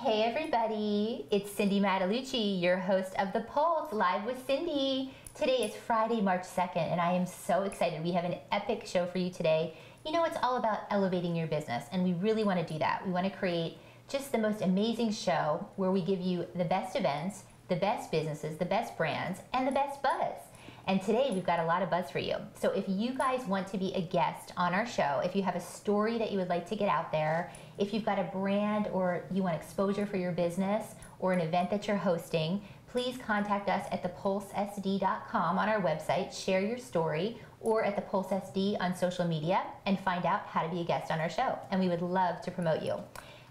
Hey everybody, it's Cindy Mattalucci, your host of The Pulse, Live with Cindy. Today is Friday, March 2nd, and I am so excited. We have an epic show for you today. You know, it's all about elevating your business, and we really want to do that. We want to create just the most amazing show where we give you the best events, the best businesses, the best brands, and the best buzz. And today we've got a lot of buzz for you. So if you guys want to be a guest on our show, if you have a story that you would like to get out there, if you've got a brand or you want exposure for your business or an event that you're hosting, please contact us at thepulsesd.com on our website, share your story, or at the Pulse SD on social media and find out how to be a guest on our show. And we would love to promote you.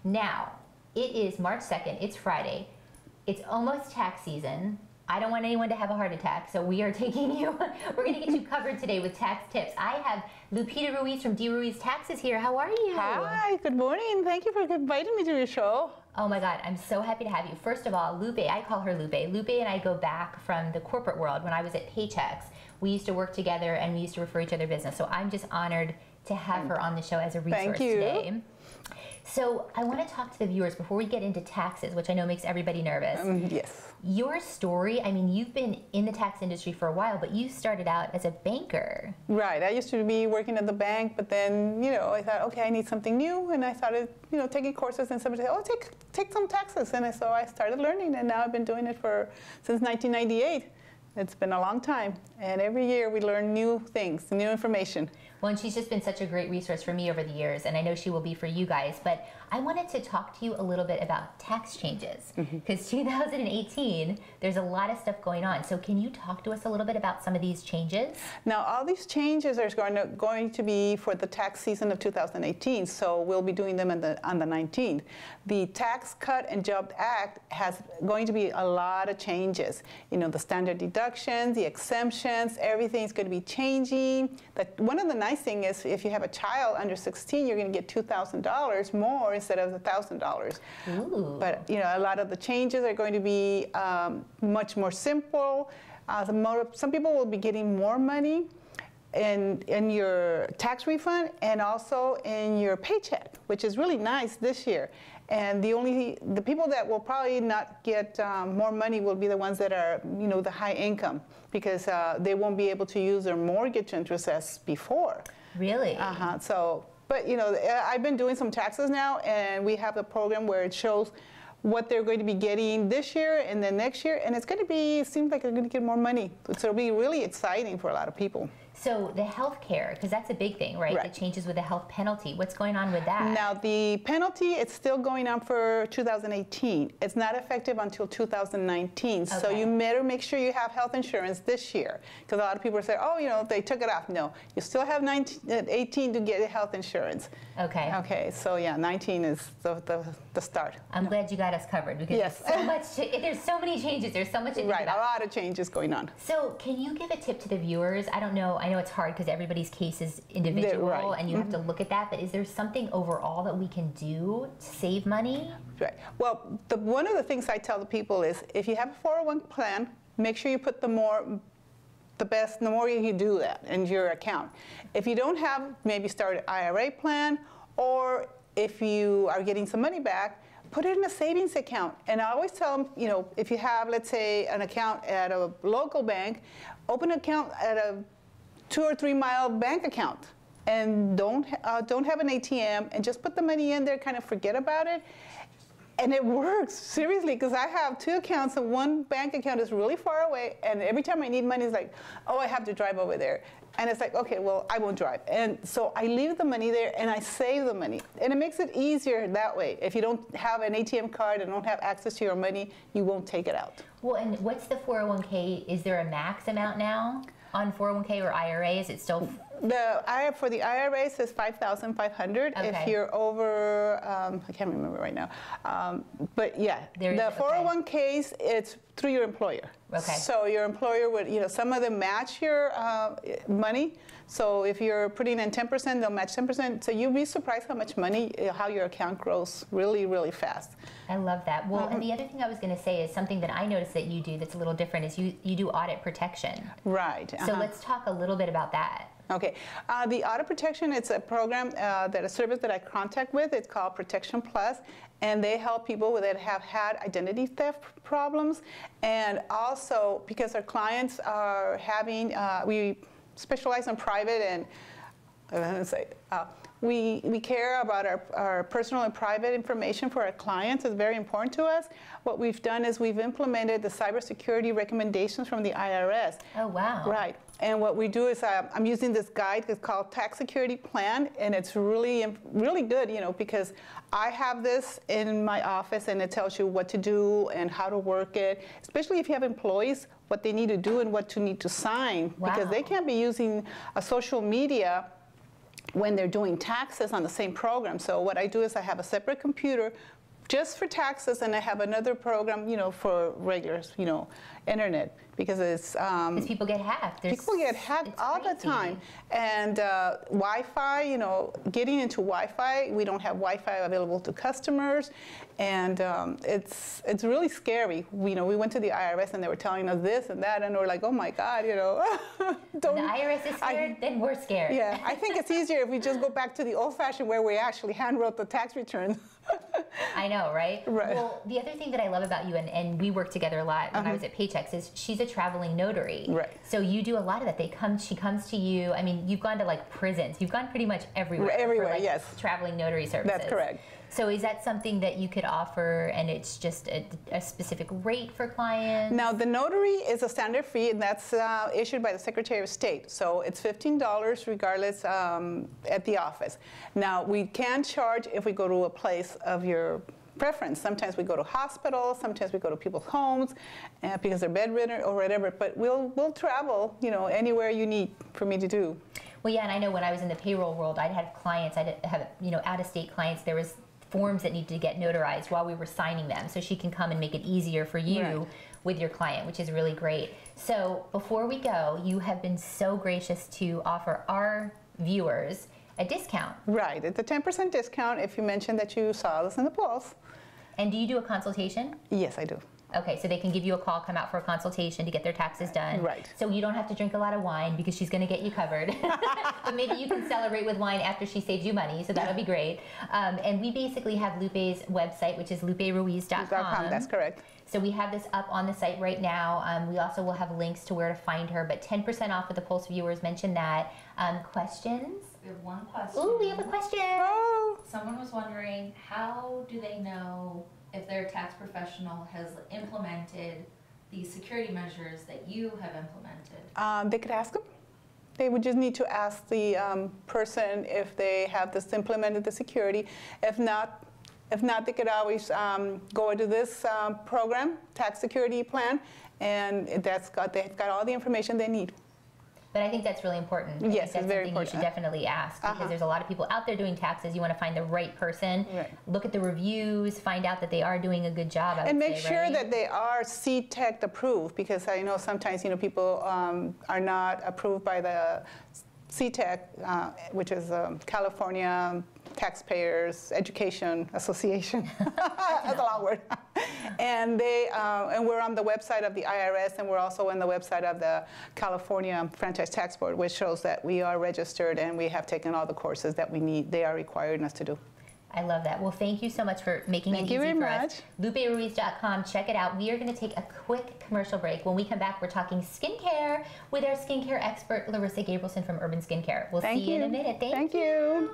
Now, it is March 2nd, it's Friday. It's almost tax season. I don't want anyone to have a heart attack, so we are taking you, we're gonna get you covered today with tax tips. I have Lupita Ruiz from D. Ruiz Taxes here. How are you? Hi, good morning. Thank you for inviting me to your show. Oh my God, I'm so happy to have you. First of all, Lupe, I call her Lupe. Lupe and I go back from the corporate world. When I was at Paychex, we used to work together and we used to refer each other business. So I'm just honored to have her on the show as a resource today. So I want to talk to the viewers before we get into taxes, which I know makes everybody nervous. Yes. Your story, I mean, you've been in the tax industry for a while, but you started out as a banker. Right. I used to be working at the bank, but then, you know, I thought, okay, I need something new, and I started, you know, taking courses, and somebody said, oh, take some taxes, and so I started learning, and now I've been doing it since 1998. It's been a long time, and every year we learn new things, new information. Well, and she's just been such a great resource for me over the years, and I know she will be for you guys. But I wanted to talk to you a little bit about tax changes, because 2018, there's a lot of stuff going on. So can you talk to us a little bit about some of these changes? Now, all these changes are going to be for the tax season of 2018, so we'll be doing them on the 19th. The Tax Cut and Jobs Act has going to be a lot of changes. You know, the standard deductions, the exemptions, everything's going to be changing. One of the nice things is if you have a child under 16, you're going to get $2,000 more instead of $1,000. But you know, a lot of the changes are going to be much more simple. Some people will be getting more money in your tax refund and also in your paycheck, which is really nice this year. And the people that will probably not get more money will be the ones that are, you know, the high income, because they won't be able to use their mortgage interest as before. Really? So, but you know, I've been doing some taxes now, and we have a program where it shows what they're going to be getting this year and then next year, and it's going to be, it seems like they're going to get more money. So it'll be really exciting for a lot of people. So the health care, because that's a big thing, right? The changes with the health penalty. What's going on with that? Now, the penalty, it's still going on for 2018. It's not effective until 2019. Okay. So you better make sure you have health insurance this year, because a lot of people say, oh, you know, they took it off. No, you still have 18 to get health insurance. Okay. Okay, so yeah, 19 is the start. I'm glad you got us covered, because there's so many changes. There's so much to think about. A lot of changes going on. So can you give a tip to the viewers? I don't know. I know it's hard because everybody's case is individual, and you have to look at that, but is there something overall that we can do to save money? Right. Well, one of the things I tell the people is, if you have a 401 plan, make sure you put the more you do that in your account. If you don't have, maybe start an IRA plan, or if you are getting some money back, put it in a savings account. And I always tell them, you know, if you have, let's say, an account at a local bank, open an account at a 2 or 3 mile bank account, and don't have an ATM, and just put the money in there, kind of forget about it. And it works, seriously, because I have 2 accounts, and one bank account is really far away, and every time I need money, it's like, oh, I have to drive over there. And it's like, okay, well, I won't drive. And so I leave the money there, and I save the money. And it makes it easier that way. If you don't have an ATM card and don't have access to your money, you won't take it out. Well, and what's the 401k? Is there a max amount now on 401k or IRA? Is it still? For the IRA says $5,500. Okay. If you're over, I can't remember right now, but yeah, the 401ks, it's through your employer. Okay. So your employer would, you know, some of them match your money. So if you're putting in 10%, they'll match 10%. So you'll be surprised how much money, how your account grows really, really fast. I love that. Well, and the other thing I was going to say is something that I noticed that you do that's a little different is you do audit protection. Right. So let's talk a little bit about that. Okay. The auto protection, it's a program, a service that I contact with. It's called Protection Plus, and they help people that have had identity theft problems. And also, because our clients are having, we specialize in private and, we care about our personal and private information for our clients. It's very important to us. What we've done is we've implemented the cybersecurity recommendations from the IRS. Oh, wow. Right. And what we do is I'm using this guide. It's called Tax Security Plan, and it's really, really good, you know, because I have this in my office, and it tells you what to do and how to work it, especially if you have employees, what they need to do and what to need to sign, because they can't be using a social media when they're doing taxes on the same program. So what I do is I have a separate computer just for taxes, and I have another program, you know, for regular, you know, internet, because it's because people get hacked. People get hacked all the time, and Wi-Fi. You know, getting into Wi-Fi, we don't have Wi-Fi available to customers, and it's really scary. You know, we went to the IRS and they were telling us this and that, and we're like, oh my God, you know. When the IRS is scared, then we're scared. Yeah, I think it's easier if we just go back to the old-fashioned where we actually handwrote the tax returns. I know, right? Right. Well, the other thing that I love about you, and we worked together a lot when I was at Paychex, is she's a traveling notary. Right. So you do a lot of that. She comes to you. I mean, you've gone to like prisons. You've gone pretty much everywhere. Everywhere, for, like, yes. Traveling notary services. That's correct. So is that something that you could offer, and it's just a specific rate for clients? Now, the notary is a standard fee, and that's issued by the Secretary of State. So it's $15 regardless at the office. Now, we can charge if we go to a place of your preference. Sometimes we go to hospitals, sometimes we go to people's homes because they're bedridden or whatever, but we'll travel, you know, anywhere you need for me to do. Well, yeah, and I know when I was in the payroll world, I'd have clients, I'd have, you know, out-of-state clients, there was forms that needed to get notarized while we were signing them, so she can come and make it easier for you with your client, which is really great. So before we go, you have been so gracious to offer our viewers a discount. Right, it's a 10% discount if you mention that you saw us in the polls. And do you do a consultation? Yes, I do. Okay, so they can give you a call, come out for a consultation to get their taxes done. Right. So you don't have to drink a lot of wine because she's going to get you covered. But maybe you can celebrate with wine after she saves you money, so that'll be great. And we basically have Lupe's website, which is luperuiz.com. That's correct. So we have this up on the site right now. We also will have links to where to find her, but 10% off with the Pulse viewers. Mention that. Questions? We have one question. Ooh, we have a question. Oh. Someone was wondering, how do they know if their tax professional has implemented the security measures that you have implemented? They could ask them. They would just need to ask the person if they have this implemented the security. If not, they could always go into this program, tax security plan, and they've got all the information they need. But I think that's really important. Yes, that's it's very something important. You should definitely ask, because there's a lot of people out there doing taxes. You want to find the right person. Right. Look at the reviews, find out that they are doing a good job. And make sure that they are CTEC approved, because I know sometimes people are not approved by the CTEC, which is California Taxpayers Education Association. That's a long word. And we're on the website of the IRS, and we're also on the website of the California Franchise Tax Board, which shows that we are registered and we have taken all the courses that they are requiring us to do. I love that. Well, thank you so much for making it easy for us. Thank you very much. LupeRuiz.com. Check it out. We are going to take a quick commercial break. When we come back, we're talking skincare with our skincare expert, Larissa Gabrielson from Urban Skincare. We'll see you in a minute. Thank you.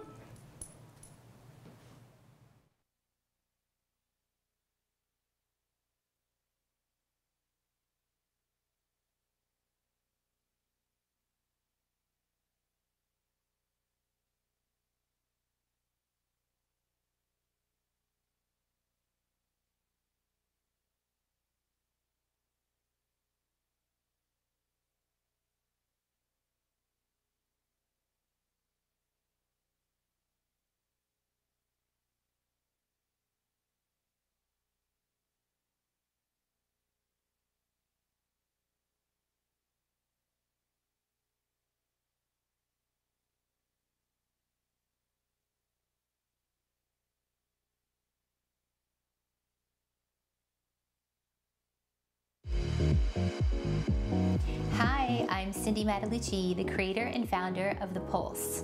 I'm Cindy Matalucci, the creator and founder of The Pulse.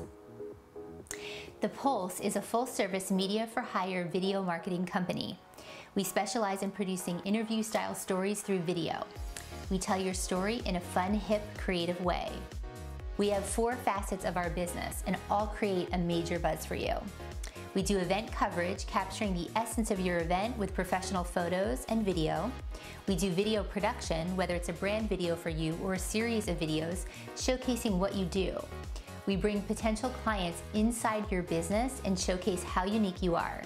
The Pulse is a full-service media-for-hire video marketing company. We specialize in producing interview-style stories through video. We tell your story in a fun, hip, creative way. We have 4 facets of our business, and all create a major buzz for you. We do event coverage, capturing the essence of your event with professional photos and video. We do video production, whether it's a brand video for you or a series of videos showcasing what you do. We bring potential clients inside your business and showcase how unique you are.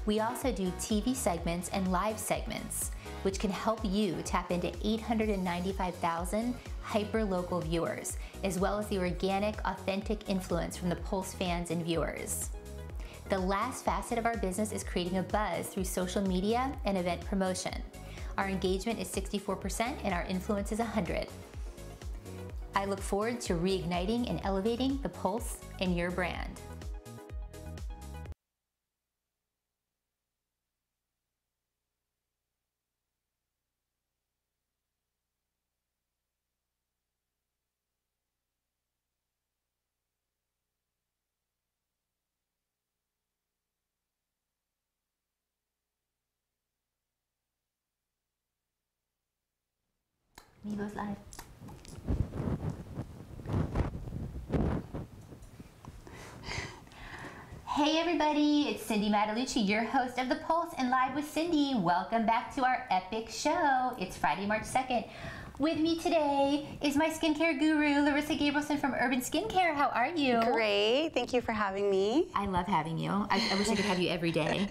We also do TV segments and live segments, which can help you tap into 895,000 hyper-local viewers, as well as the organic, authentic influence from the Pulse fans and viewers. The last facet of our business is creating a buzz through social media and event promotion. Our engagement is 64% and our influence is 100. I look forward to reigniting and elevating the Pulse in your brand. Nevo's live. Hey everybody, it's Cindy Matalucci, your host of The Pulse and Live with Cindy. Welcome back to our epic show. It's Friday, March 2nd. With me today is my skincare guru, Larissa Gabrielson from Urban Skincare. How are you? Great, thank you for having me. I love having you. I wish I could have you every day.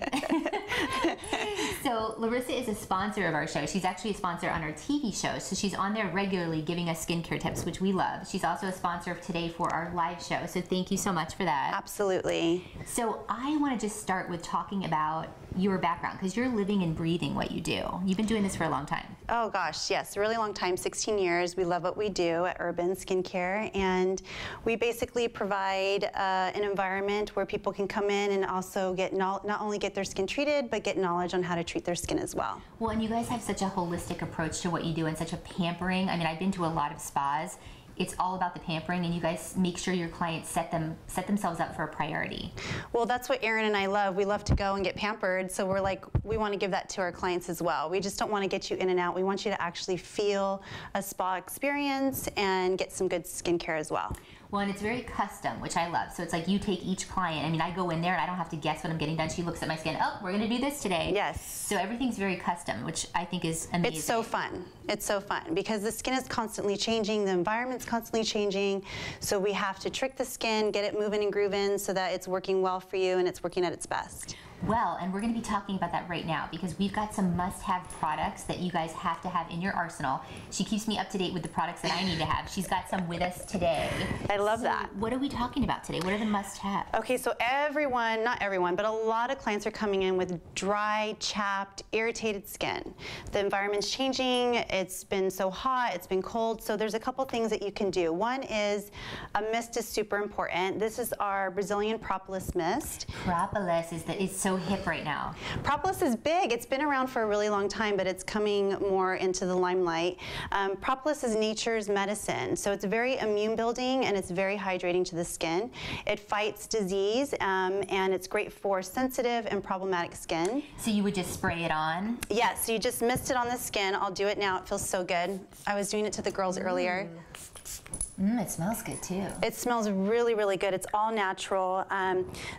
So Larissa is a sponsor of our show. She's actually a sponsor on our TV show, so she's on there regularly giving us skincare tips, which we love. She's also a sponsor of today for our live show, so thank you so much for that. Absolutely. So I want to just start with talking about your background, because you're living and breathing what you do. You've been doing this for a long time. Oh gosh, yes, a really long time, 16 years. We love what we do at Urban Skincare, and we basically provide an environment where people can come in and also get not only get their skin treated, but get knowledge on how to treat their skin as well. Well, and you guys have such a holistic approach to what you do and such a pampering. I mean, I've been to a lot of spas. It's all about the pampering, and you guys make sure your clients set themselves up for a priority. Well, that's what Erin and I love. We love to go and get pampered, so we're like, we want to give that to our clients as well. We just don't want to get you in and out. We want you to actually feel a spa experience and get some good skincare as well. Well, and it's very custom, which I love. So it's like you take each client. I mean, I go in there and I don't have to guess what I'm getting done. She looks at my skin. Oh, we're going to do this today. Yes. So everything's very custom, which I think is amazing. It's so fun. It's so fun because the skin is constantly changing. The environment's constantly changing. So we have to trick the skin, get it moving and grooving so that it's working well for you and it's working at its best. Well, and we're going to be talking about that right now because we've got some must-have products that you guys have to have in your arsenal. She keeps me up to date with the products that I need to have. She's got some with us today. I love that. What are we talking about today? What are the must-have? Okay, so everyone, not everyone, but a lot of clients are coming in with dry, chapped, irritated skin. The environment's changing. It's been so hot. It's been cold. So there's a couple things that you can do. One is a mist is super important. This is our Brazilian propolis mist. Propolis is so hip right now. Propolis is big. It's been around for a really long time, but it's coming more into the limelight. Propolis is nature's medicine, so it's very immune building and it's very hydrating to the skin. It fights disease and it's great for sensitive and problematic skin. So you would just spray it on? Yes, so you just mist it on the skin. I'll do it now. It feels so good. I was doing it to the girls earlier. It smells good too. It smells really, really good. It's all natural.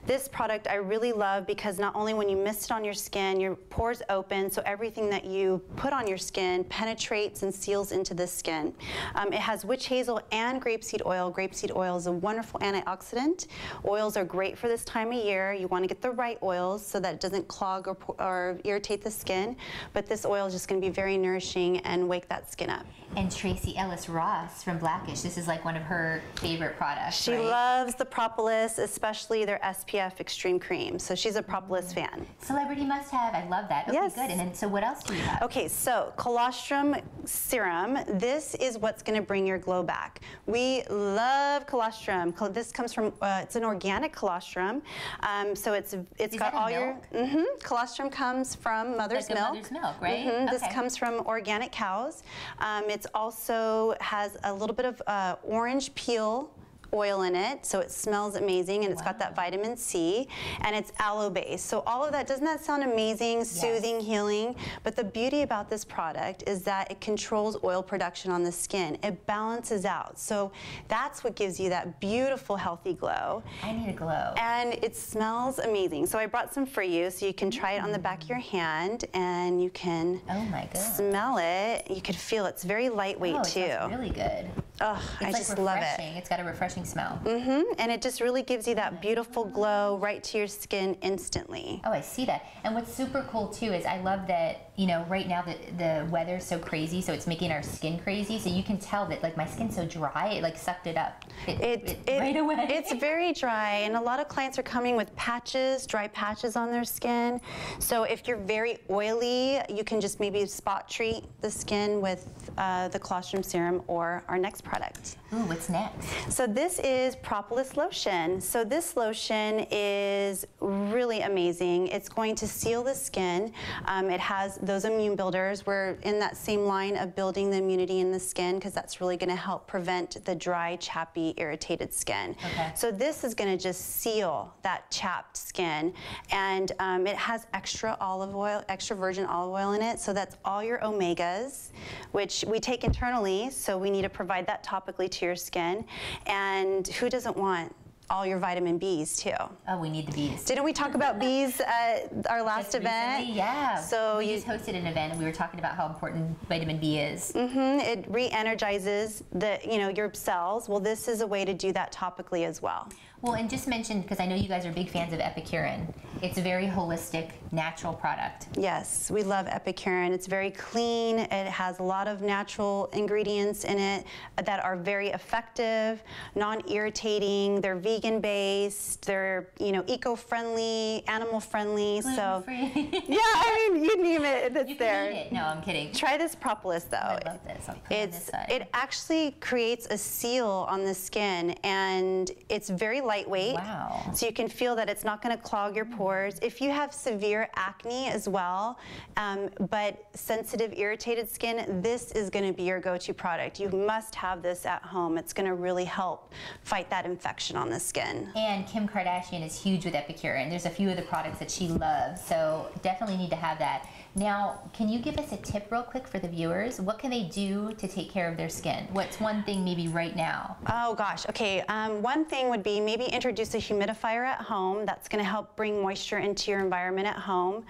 This product I really love because not only when you mist it on your skin, your pores open, so everything that you put on your skin penetrates and seals into the skin. It has witch hazel and grapeseed oil. Grapeseed oil is a wonderful antioxidant. Oils are great for this time of year. You want to get the right oils so that it doesn't clog or irritate the skin, but this oil is just going to be very nourishing and wake that skin up. And Tracy Ellis Ross from Blackish, this is like like one of her favorite products. She loves the propolis, especially their SPF Extreme Cream. So she's a propolis fan. Celebrity must have. I love that. Okay, Yes. good. And then, so what else do you have? Okay, so colostrum serum. This is what's going to bring your glow back. We love colostrum. This comes from, it's an organic colostrum. So it's got all your, colostrum comes from mother's like milk. Mother's milk, right? This comes from organic cows. It's also has a little bit of orange peel oil in it, so it smells amazing, and it's got that vitamin C, and it's aloe based. So all of that, doesn't that sound amazing, soothing, healing? But the beauty about this product is that it controls oil production on the skin. It balances out. So that's what gives you that beautiful, healthy glow. I need a glow. And it smells amazing. So I brought some for you, so you can try it on the back of your hand, and you can smell it. You could feel it's very lightweight too. It smells really good. Oh, I just love it. It's got a refreshing smell. And it just really gives you that beautiful glow right to your skin instantly. Oh, I see that. And what's super cool too is I love that, you know, right now the weather's so crazy, so it's making our skin crazy. So you can tell that like my skin's so dry, it like sucked it up right away. It's very dry, and a lot of clients are coming with patches, dry patches on their skin. So if you're very oily, you can just maybe spot treat the skin with the colostrum serum or our next product. Ooh, what's next? So this is propolis lotion. So this lotion is really amazing. It's going to seal the skin. It has those immune builders. We're in that same line of building the immunity in the skin, because that's really going to help prevent the dry, chappy, irritated skin. So this is going to just seal that chapped skin, and it has extra olive oil, extra virgin olive oil in it. So that's all your omegas, which we take internally. So we need to provide that topically to your skin. And who doesn't want all your vitamin Bs too? Oh, we need the bees. Didn't we talk about bees at our last event? Recently, yeah. So we just hosted an event and we were talking about how important vitamin B is. It re-energizes your cells. Well, this is a way to do that topically as well. Well, and just mention, because I know you guys are big fans of Epicurin, it's a very holistic, natural product. Yes, we love Epicurin. It's very clean. It has a lot of natural ingredients in it that are very effective, non-irritating. They're vegan-based. They're, eco-friendly, animal-friendly. Gluten-free. Yeah, I mean, you name it, it's there. Eat it. No, I'm kidding. Try this propolis, though. I love this. I'll put it on this side. It actually creates a seal on the skin, and it's very lightweight. Wow. So you can feel that it's not going to clog your pores. If you have severe acne as well, but sensitive, irritated skin, this is going to be your go-to product. You must have this at home. It's going to really help fight that infection on the skin. And Kim Kardashian is huge with Epicurin. There's a few of the products that she loves, so definitely need to have that. Now, can you give us a tip real quick for the viewers? What can they do to take care of their skin? What's one thing maybe right now? Oh gosh, okay. One thing would be maybe introduce a humidifier at home. That's going to help bring moisture into your environment at home.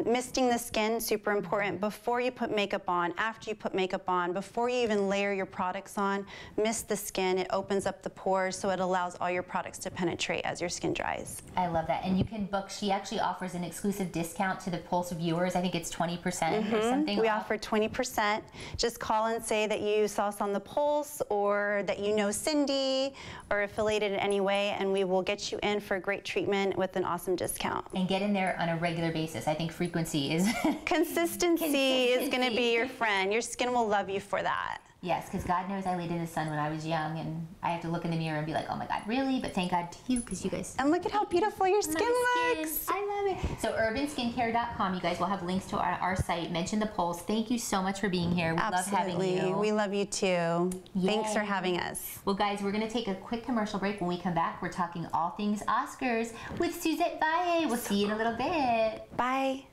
Misting the skin, super important. Before you put makeup on, after you put makeup on, before you even layer your products on, mist the skin. It opens up the pores, so it allows all your products to penetrate as your skin dries. I love that. And you can book, she actually offers an exclusive discount to the Pulse viewers. I think it's 20% or something. We offer 20%. Just call and say that you saw us on the Pulse, or that you know Cindy, or affiliated in any way, and we will get you in for a great treatment with an awesome discount. And get in there on a regular basis. I think frequency is... Consistency is going to be your friend. Your skin will love you for that. Yes, because God knows I laid in the sun when I was young, and I have to look in the mirror and be like, oh my God, really? But thank God to you, because you guys... And look at how beautiful your skin looks. I love it. So urbanskincare.com, you guys will have links to our site. Mention the Pulse. Thank you so much for being here. We love having you. We love you too. Yay. Thanks for having us. Well, guys, we're going to take a quick commercial break. When we come back, we're talking all things Oscars with Suzette Valle. We'll see you in a little bit. Bye.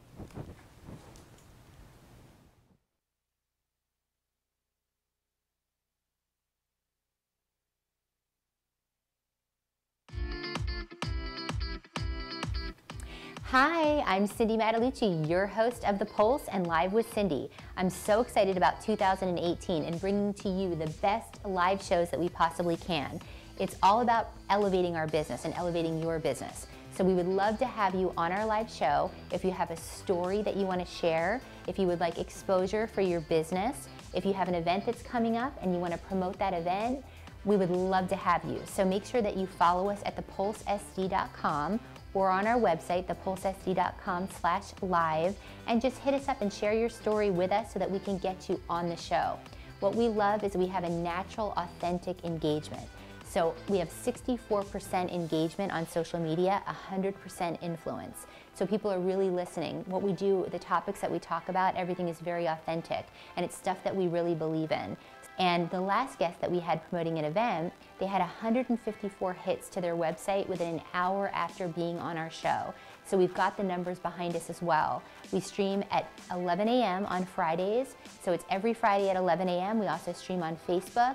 Hi, I'm Cindy Matalucci, your host of The Pulse and Live with Cindy. I'm so excited about 2018 and bringing to you the best live shows that we possibly can. It's all about elevating our business and elevating your business. So we would love to have you on our live show. If you have a story that you want to share, if you would like exposure for your business, if you have an event that's coming up and you want to promote that event, we would love to have you. So make sure that you follow us at thepulsesd.com or on our website, thepulsesd.com/live, and just hit us up and share your story with us so that we can get you on the show. What we love is we have a natural, authentic engagement. So we have 64% engagement on social media, 100% influence. So people are really listening. What we do, the topics that we talk about, everything is very authentic, and it's stuff that we really believe in. And the last guest that we had promoting an event, they had 154 hits to their website within an hour after being on our show. So we've got the numbers behind us as well. We stream at 11 a.m. on Fridays, so it's every Friday at 11 a.m. We also stream on Facebook.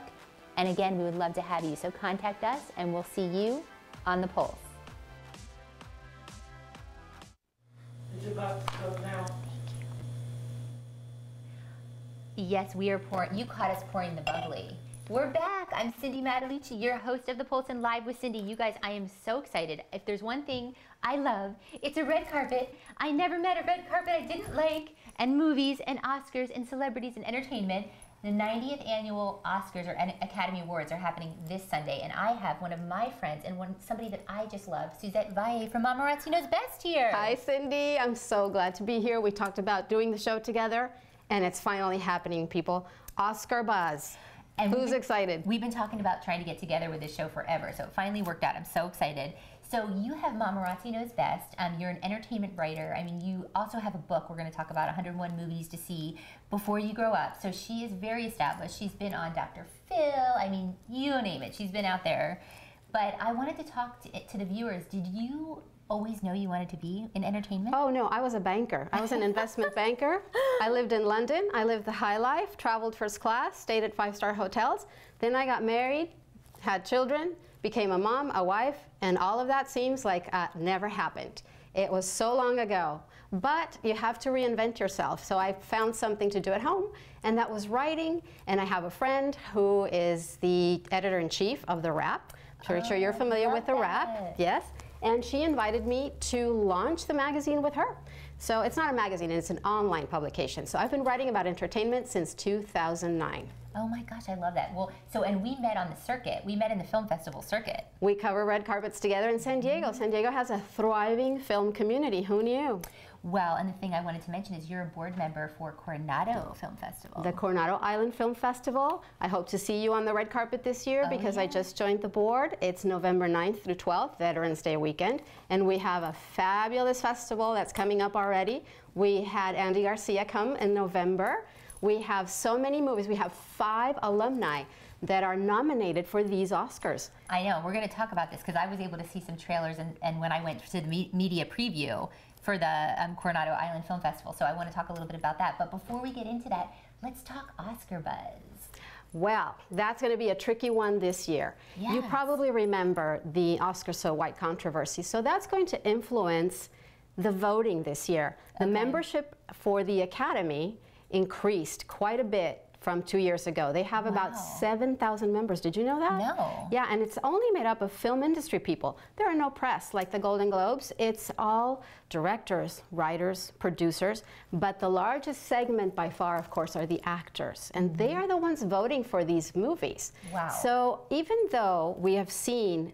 And again, we would love to have you. So contact us and we'll see you on the Pulse. It's about to go now. Yes, we are pouring. You caught us pouring the bubbly. We're back. I'm Cindy Matalucci, your host of The Pulse and Live with Cindy. You guys, I am so excited. If there's one thing I love, it's a red carpet. I never met a red carpet I didn't like. And movies and Oscars and celebrities and entertainment. The 90th annual Oscars or Academy Awards are happening this Sunday, and I have one of my friends and somebody that I just love, Suzette Valle from Mamarazzi Knows Best here. Hi, Cindy. I'm so glad to be here. We talked about doing the show together, and it's finally happening, people. Oscar buzz. And who's excited? We've been talking about trying to get together with this show forever, so it finally worked out. I'm so excited. So you have Mamarazzi Knows Best. You're an entertainment writer. I mean, you also have a book. We're going to talk about 101 movies to see before you grow up. So she is very established. She's been on Dr. Phil. I mean, you name it. She's been out there. But I wanted to talk to the viewers. Did you always know you wanted to be in entertainment? Oh, no. I was a banker. I was an investment banker. I lived in London. I lived the high life, traveled first class, stayed at 5-star hotels. Then I got married, had children, became a mom, a wife, and all of that seems like never happened. It was so long ago. But you have to reinvent yourself. So I found something to do at home, and that was writing. And I have a friend who is the editor-in-chief of The Wrap. I'm sure you're familiar with The Wrap. Yes. And she invited me to launch the magazine with her. So it's not a magazine, it's an online publication. So I've been writing about entertainment since 2009. Oh my gosh, I love that. Well, and we met on the circuit. We met in the film festival circuit. We cover red carpets together in San Diego. San Diego has a thriving film community. Who knew? Well, and the thing I wanted to mention is you're a board member for Coronado Film Festival. The Coronado Island Film Festival. I hope to see you on the red carpet this year because I just joined the board. It's November 9th through 12th, Veterans Day weekend. And we have a fabulous festival that's coming up already. We had Andy Garcia come in November. We have so many movies. We have 5 alumni that are nominated for these Oscars. I know. We're going to talk about this because I was able to see some trailers and when I went to the media preview for the Coronado Island Film Festival. So I want to talk a little bit about that. But before we get into that, let's talk Oscar buzz. Well, that's going to be a tricky one this year. Yes. You probably remember the Oscar So White controversy. So that's going to influence the voting this year. The membership for the Academy increased quite a bit from 2 years ago. They have about 7,000 members. Did you know that? No. Yeah, and it's only made up of film industry people. There are no press like the Golden Globes. It's all directors, writers, producers, but the largest segment by far, of course, are the actors, and they are the ones voting for these movies. Wow. So even though we have seen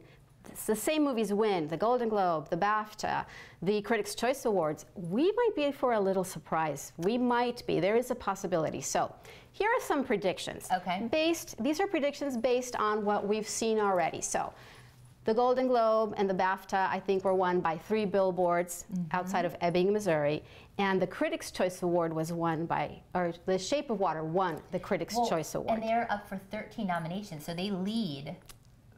the same movies win the Golden Globe, the BAFTA, the Critics' Choice Awards, we might be for a little surprise. We might be. There is a possibility. So here are some predictions. Okay. These are predictions based on what we've seen already. So the Golden Globe and the BAFTA, I think, were won by 3 billboards outside of Ebbing, Missouri. And the Critics' Choice Award was won by, or The Shape of Water won the Critics' Choice Award. And they're up for 13 nominations, so they lead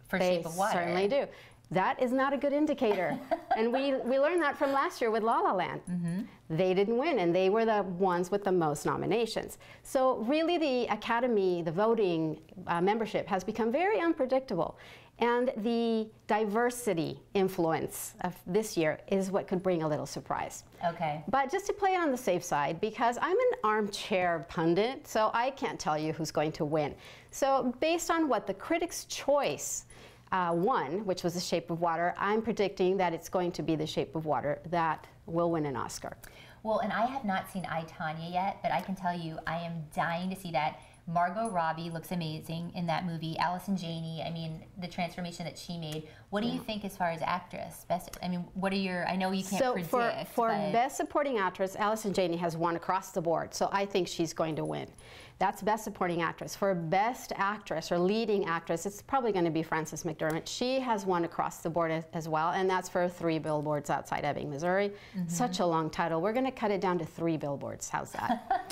for Shape of Water. They certainly do. That is not a good indicator. And we learned that from last year with La La Land. They didn't win, and they were the ones with the most nominations. So really the Academy, the voting membership has become very unpredictable. And the diversity influence of this year is what could bring a little surprise. Okay. But just to play it on the safe side, because I'm an armchair pundit, so I can't tell you who's going to win. So based on what the Critics' Choice won, which was The Shape of Water, I'm predicting that it's going to be The Shape of Water that will win an Oscar. Well, and I have not seen I, Tonya yet, but I can tell you I am dying to see that. Margot Robbie looks amazing in that movie. Allison Janney, I mean, the transformation that she made. What do you think as far as actress? Best, I mean, what are your, I know you can't predict. So for Best Supporting Actress, Allison Janney has won across the board, so I think she's going to win. That's Best Supporting Actress. For Best Actress or Leading Actress, it's probably going to be Frances McDormand. She has won across the board as well, and that's for 3 billboards outside Ebbing, Missouri. Such a long title. We're going to cut it down to 3 billboards. How's that?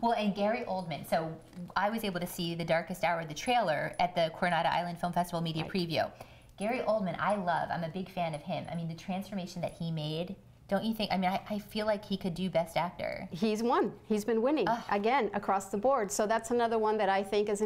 Well, and Gary Oldman. So I was able to see The Darkest Hour, the trailer, at the Coronado Island Film Festival media preview. Gary Oldman, I love. I'm a big fan of him. I mean, the transformation that he made. Don't you think? I mean, I feel like he could do Best Actor. He's won. He's been winning again across the board. So that's another one that I think is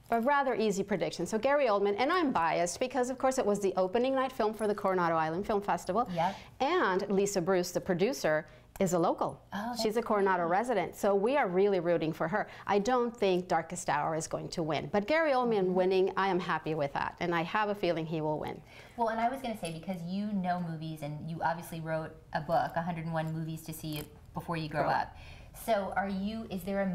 a rather easy prediction. So Gary Oldman, and I'm biased because, of course, it was the opening night film for the Coronado Island Film Festival. Yep. And Lisa Bruce, the producer, is a local. She's a Coronado resident, so we are really rooting for her. I don't think Darkest Hour is going to win, but Gary Oldman winning, I am happy with that, and I have a feeling he will win. Well, and I was going to say, because you know movies, and you obviously wrote a book, 101 Movies to See Before You Grow Up. So is there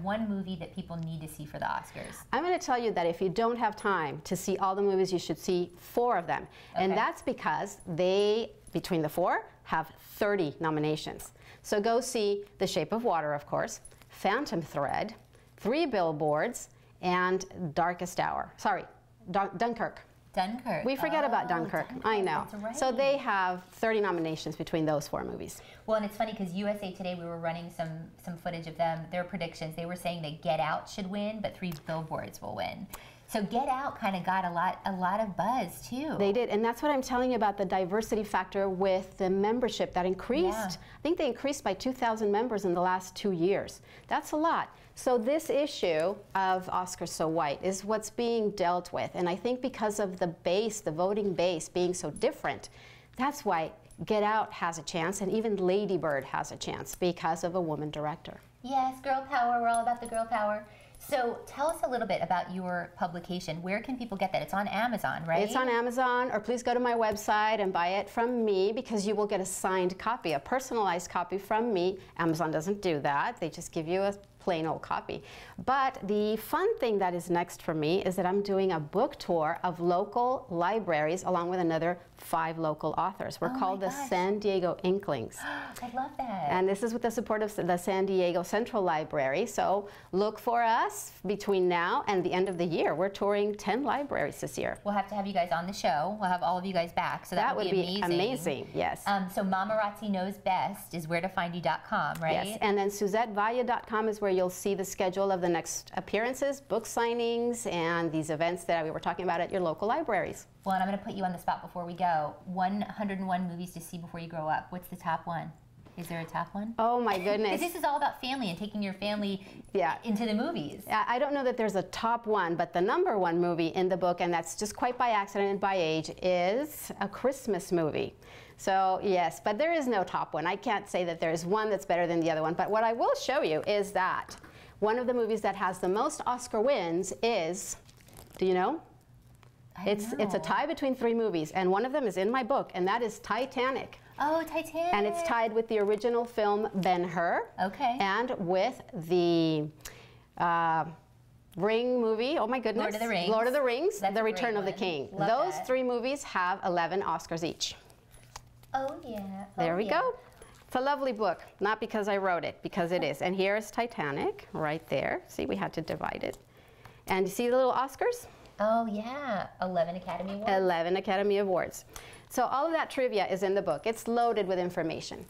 one movie that people need to see for the Oscars? I'm going to tell you that if you don't have time to see all the movies, you should see 4 of them. Okay. And that's because they, between the 4, have 30 nominations. So go see The Shape of Water, of course, Phantom Thread, 3 Billboards, and Darkest Hour. Sorry, Dunkirk. Dunkirk. We forget about Dunkirk. I know. That's right. So they have 30 nominations between those 4 movies. Well, and it's funny because USA Today, we were running some footage of them, their predictions. They were saying that Get Out should win, but 3 Billboards will win. So Get Out kind of got a lot of buzz too. They did, and that's what I'm telling you about the diversity factor with the membership that increased. Yeah. I think they increased by 2,000 members in the last 2 years. That's a lot. So this issue of Oscars So White is what's being dealt with, and I think because of the base, the voting base being so different, that's why Get Out has a chance, and even Lady Bird has a chance because of a woman director. Yes, girl power. We're all about the girl power. So tell us a little bit about your publication. Where can people get that? It's on Amazon, right? It's on Amazon, or please go to my website and buy it from me, because you will get a signed copy, a personalized copy from me. Amazon doesn't do that. They just give you a plain old copy. But the fun thing that is next for me is that I'm doing a book tour of local libraries along with another 5 local authors. We're called the San Diego Inklings. I love that. And this is with the support of the San Diego Central Library. So look for us between now and the end of the year. We're touring 10 libraries this year. We'll have to have you guys on the show. We'll have all of you guys back. So that would be amazing. Yes. So Mamarazzi Knows Best is wheretofindyu.com, right? Yes. And then SuzetteValle.com is where you'll see the schedule of the next appearances, book signings, and these events that we were talking about at your local libraries. Well, and I'm going to put you on the spot before we go. 101 movies to see before you grow up. What's the top one? Is there a top one? Oh my goodness. Because this is all about family and taking your family into the movies. I don't know that there's a top one, but the #1 movie in the book, and that's just quite by accident and by age, is A Christmas Movie. So yes, but there is no top one. I can't say that there's one that's better than the other one, but what I will show you is that one of the movies that has the most Oscar wins is, do you know? It's a tie between 3 movies, and one of them is in my book, and that is Titanic. Oh, Titanic. And it's tied with the original film Ben-Hur. Okay. And with the Ring movie, oh my goodness. Lord of the Rings. Lord of the Rings, That's The Return of the King. Those 3 movies have 11 Oscars each. Oh yeah. There we go. It's a lovely book, not because I wrote it, because it is. And here is Titanic, right there. See, we had to divide it. And you see the little Oscars? Oh yeah, 11 Academy Awards. 11 Academy Awards. So all of that trivia is in the book. It's loaded with information.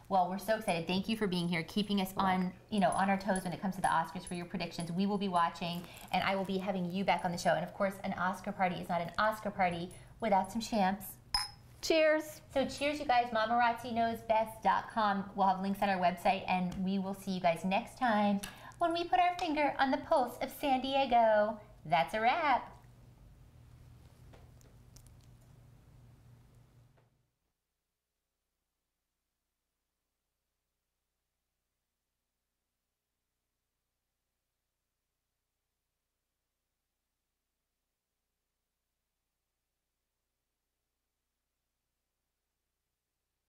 Well, we're so excited. Thank you for being here, keeping us on our toes when it comes to the Oscars for your predictions. We will be watching, and I will be having you back on the show. And of course, an Oscar party is not an Oscar party without some champs. Cheers. So cheers, you guys. MamarazziKnowsBest.com. We'll have links on our website, and we will see you guys next time when we put our finger on the pulse of San Diego. That's a wrap.